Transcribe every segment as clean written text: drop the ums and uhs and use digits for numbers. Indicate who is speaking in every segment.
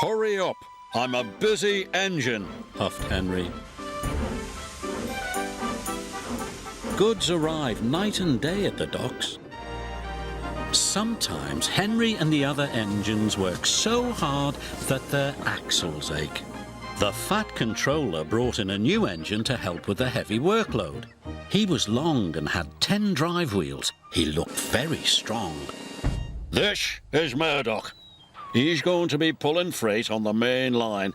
Speaker 1: Hurry up! I'm a busy engine, huffed Henry. Goods arrive night and day at the docks. Sometimes Henry and the other engines work so hard that their axles ache. The fat controller brought in a new engine to help with the heavy workload. He was long and had 10 drive wheels. He looked very strong. This is Murdoch. He's going to be pulling freight on the main line.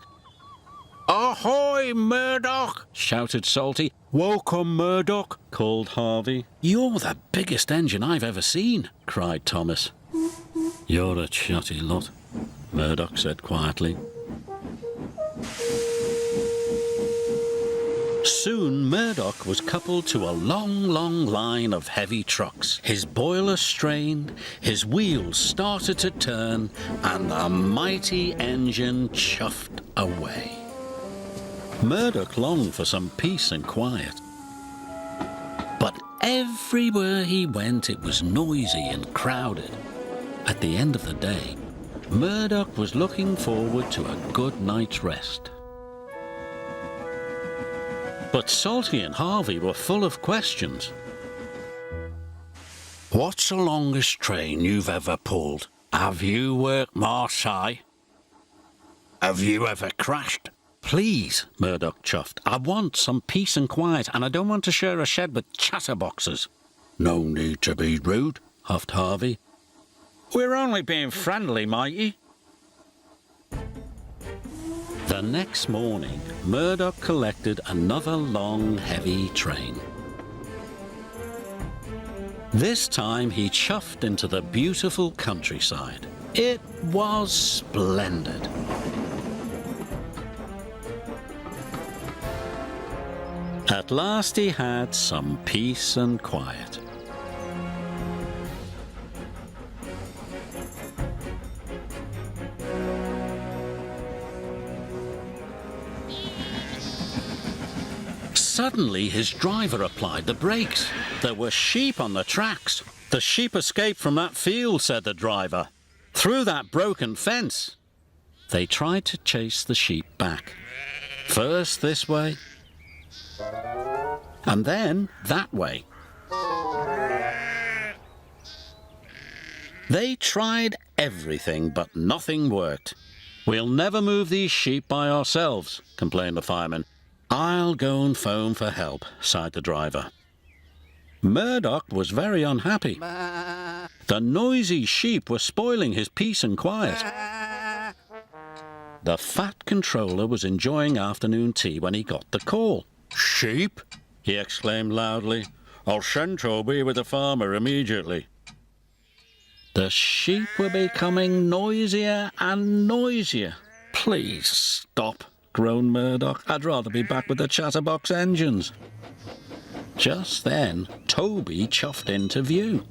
Speaker 1: Ahoy, Murdoch! Shouted Salty. Welcome, Murdoch, called Harvey. You're the biggest engine I've ever seen, cried Thomas. You're a chatty lot, Murdoch said quietly. Soon Murdoch was coupled to a long line of heavy trucks. His boiler strained, his wheels started to turn, and the mighty engine chuffed away. Murdoch longed for some peace and quiet. But everywhere he went, it was noisy and crowded. At the end of the day, Murdoch was looking forward to a good night's rest. But Salty and Harvey were full of questions. What's the longest train you've ever pulled? Have you worked Marseille? Have you ever crashed? Please, Murdoch chuffed. I want some peace and quiet, and I don't want to share a shed with chatterboxes. No need to be rude, huffed Harvey. We're only being friendly, matey. The next morning, Murdoch collected another long, heavy train. This time he chuffed into the beautiful countryside. It was splendid. At last he had some peace and quiet. Suddenly his driver applied the brakes. There were sheep on the tracks. The sheep escaped from that field, said the driver. Through that broken fence. They tried to chase the sheep back. First this way, and then that way. They tried everything, but nothing worked. We'll never move these sheep by ourselves, complained the fireman. I'll go and phone for help, sighed the driver. Murdoch was very unhappy. The noisy sheep were spoiling his peace and quiet. The fat controller was enjoying afternoon tea when he got the call. Sheep? He exclaimed loudly. I'll send Toby with the farmer immediately. The sheep were becoming noisier and noisier. Please stop, groaned Murdoch. I'd rather be back with the chatterbox engines. Just then, Toby chuffed into view.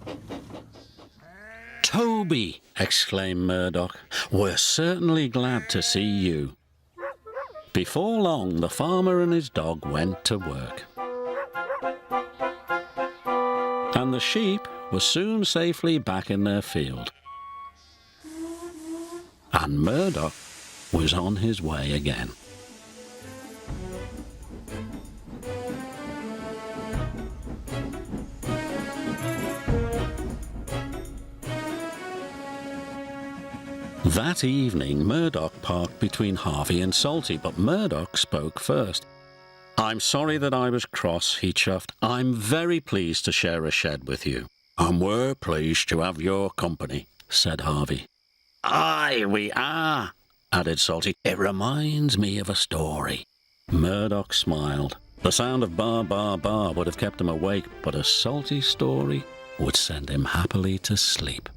Speaker 1: Toby, exclaimed Murdoch, we're certainly glad to see you. Before long, the farmer and his dog went to work. And the sheep were soon safely back in their field. And Murdoch was on his way again. That evening, Murdoch parked between Harvey and Salty, but Murdoch spoke first. I'm sorry that I was cross, he chuffed. I'm very pleased to share a shed with you. And we're pleased to have your company, said Harvey. Aye, we are, added Salty. It reminds me of a story. Murdoch smiled. The sound of bar, bar, bar would have kept him awake, but a Salty story would send him happily to sleep.